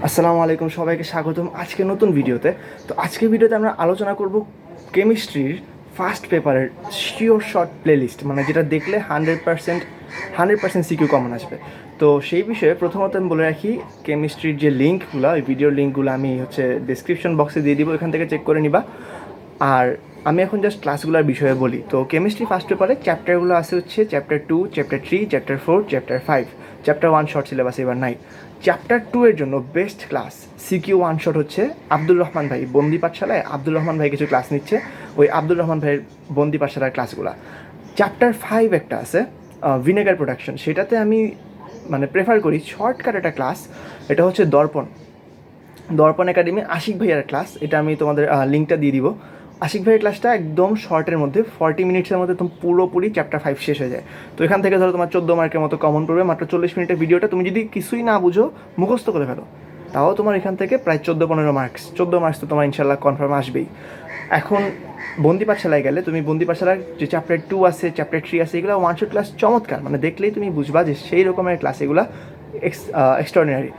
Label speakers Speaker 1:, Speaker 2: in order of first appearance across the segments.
Speaker 1: আসসালামু আলাইকুম, সবাইকে স্বাগতম আজকে নতুন ভিডিওতে। তো আজকের ভিডিওতে আমরা আলোচনা করব কেমিস্ট্রির ফার্স্ট পেপারের শিওর শর্ট প্লেলিস্ট, মানে যেটা দেখলে 100% সিকিউ কমন আসবে। তো সেই বিষয়ে প্রথমত আমি বলে রাখি, কেমিস্ট্রির যে লিঙ্কগুলো, ওই ভিডিওর লিঙ্কগুলো আমি ডিসক্রিপশন বক্সে দিয়ে দিব, এখান থেকে চেক করে নিবা। আর আমি এখন জাস্ট ক্লাসগুলোর বিষয়ে বলি। তো কেমিস্ট্রি ফার্স্ট পেপারে চ্যাপ্টারগুলো আছে chapter 2, chapter 3, chapter 4, chapter 5। Chapter 1 short syllabus এবার নাই। চ্যাপ্টার 2 এর জন্য best class CQ one shot হচ্ছে আব্দুর রহমান ভাই, বন্দি পাঠশালায় আব্দুর রহমান ভাই কিছু ক্লাস নিচ্ছে, ওই আব্দুর রহমান ভাইয়ের বন্দি পাঠশালার ক্লাসগুলো। চ্যাপ্টার 5 একটা আছে ভিনেগার প্রোডাকশন, সেটাতে আমি প্রেফার করি শর্টকাট একটা ক্লাস, এটা হচ্ছে দর্পণ একাডেমি আশিক ভাইয়ার ক্লাস। এটা আমি তোমাদের লিঙ্কটা দিয়ে দিব। আশিক ভাইয়ের ক্লাসটা একদম শর্টের মধ্যে 40 মিনিটসের মধ্যে তুমি পুরোপুরি চ্যাপ্টার 5 শেষ হয়ে যায়। তো এখান থেকে ধরো তোমার 14 মার্কের মতো কমন পড়বে মাত্র 40 মিনিটের ভিডিওটা। তুমি যদি কিছুই না বুঝো, মুখস্থ করে ফেলো, তাও তোমার এখান থেকে প্রায় 14-15 মার্কস, 14 মার্কস তো তোমার ইনশাল্লাহ কনফার্ম আসবেই। এখন বন্দি পাঠশালায় গেলে তুমি বন্দি পাঠশালার যে চ্যাপ্টার 2 আছে, চ্যাপ্টার 3 আছে, এগুলো ওয়ান শট ক্লাস চমৎকার, দেখলেই তুমি বুঝবা যে সেই রকমের ক্লাস এগুলো, এক্সট্রাঅর্ডিনারি।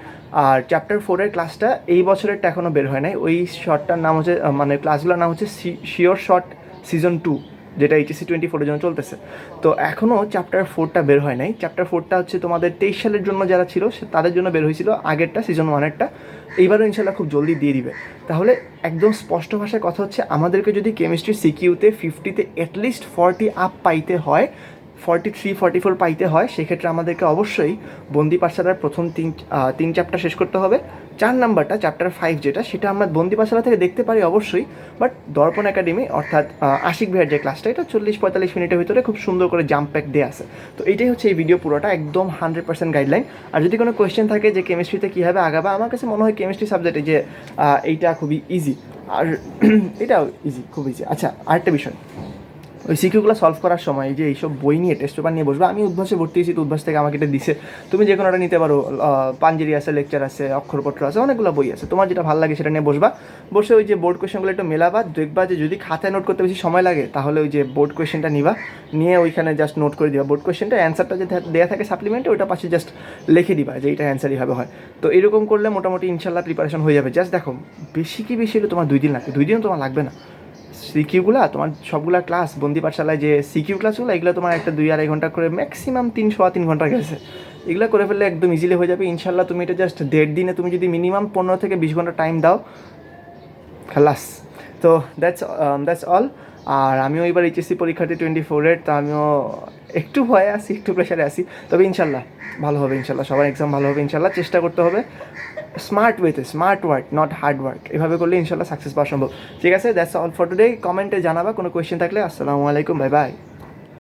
Speaker 1: আর চ্যাপ্টার 4-এর ক্লাসটা এই বছরেরটা এখনও বের হয় নাই। ওই শর্টটার নাম হচ্ছে ক্লাসগুলোর নাম হচ্ছে শিওর শর্ট সিজন 2, যেটা এইচএসসি 24-এর জন্য চলতেছে। তো এখনও চ্যাপ্টার 4টা বের হয় নাই। চ্যাপ্টার 4টা হচ্ছে তোমাদের 23 সালের জন্য যারা ছিল তাদের জন্য বের হয়েছিল, আগেরটা সিজন 1-এরটা। এইবারও ইনশাল্লাহ খুব জলদি দিয়ে দিবে। তাহলে একদম স্পষ্ট ভাষায় কথা হচ্ছে, আমাদেরকে যদি কেমিস্ট্রি সিকিউতে 50-তে অ্যাটলিস্ট 40 আপ পাইতে হয়, 43-44 পাইতে হয়, সেক্ষেত্রে আমাদেরকে অবশ্যই বন্দি পাঠশালার প্রথম তিন চ্যাপ্টার শেষ করতে হবে। 4 নাম্বারটা চ্যাপ্টার 5 যেটা, সেটা আমরা বন্দি পাঠশালা থেকে দেখতে পারি অবশ্যই, বাট দর্পণ একাডেমি অর্থাৎ আশিক ভাইয়ের যে ক্লাসটা, এটা 40-45 মিনিটের ভিতরে খুব সুন্দর করে জাম্প প্যাক দেওয়া আছে। তো এইটাই হচ্ছে এই ভিডিও পুরোটা, একদম 100% গাইডলাইন। আর যদি কোনো কোয়েশ্চেন থাকে যে কেমিস্ট্রিতে কীভাবে আগাবা, আমার কাছে মনে হয় কেমিস্ট্রি সাবজেক্টে যে এইটা খুবই ইজি, আর এটাও ইজি, খুব ইজি। আচ্ছা, আরেকটা বিষয়, ওই সিকিউগুলো সলভ করার সময় যে এইসব বই নিয়ে টেস্ট পেপার নিয়ে বসবে, আমি উদ্ভাসে ভর্তি হয়েছি, তো উদ্ভাস থেকে আমাকে এটা দিছে, তুমি যে কোনোটা নিতে পারো। পাঞ্জেরি আছে, লেকচার আছে, অক্ষরপত্র আছে, অনেকগুলো বই আছে, তোমার যেটা ভালো লাগে সেটা নিয়ে বসবা। বসে ওই যে বোর্ড কোয়েশ্চেনগুলো একটু মেলাবা, দেখবা যে যদি খাতায় নোট করতে বেশি সময় লাগে, তাহলে ওই যে বোর্ড কোয়েশ্চেনটা নিবা, নিয়ে ওইখানে জাস্ট নোট করে দিবা বোর্ড কোয়েশ্চেনটা, অ্যান্সারটা যে দেওয়া থাকে সাপ্লিমেন্টে, ওইটা পাশে জাস্ট লিখে দিবা যে এইটা অ্যান্সার এইভাবে হয়। তো এরকম করলে মোটামুটি ইনশাল্লাহ প্রিপারেশন হয়ে যাবে। জাস্ট দেখো, বেশি হলে তোমার 2 দিন লাগবে, 2 দিনও তোমার লাগবে না। সিকিউগুলো তোমার সবগুলা ক্লাস বন্দি পাঠশালায় যে সিকিউ ক্লাসগুলো, এগুলো তোমার একটা 2-2.5 ঘন্টা করে, ম্যাক্সিমাম 3-3.5 ঘন্টা গেছে। এগুলো করে ফেললে একদম ইজিলি হয়ে যাবে ইনশাল্লাহ। তুমি এটা জাস্ট 1.5 দিনে তুমি যদি মিনিমাম 15 থেকে 20 ঘন্টা টাইম দাও, খালাস। তো দ্যাটস অল। আর আমিও এবার এইচএসসি পরীক্ষার্থী 24-এর, তো আমিও একটু ভয়ে আসি, একটু প্রেশারে আসি, তবে ইনশাল্লাহ ভালো হবে, ইনশাল্লাহ সবার এক্সাম ভালো হবে ইনশাল্লাহ। চেষ্টা করতে হবে স্মার্ট ওয়েতে, smart work not hard work, এভাবে করলে ইনশাল্লাহ সাকসেস পাওয়া সম্ভব। ঠিক আছে, দ্যাটস অল ফর টুডে। কমেন্টে জানাবা কোনো কোয়েশ্চেন থাকলে। আসসালামু আলাইকুম, বাই বাই।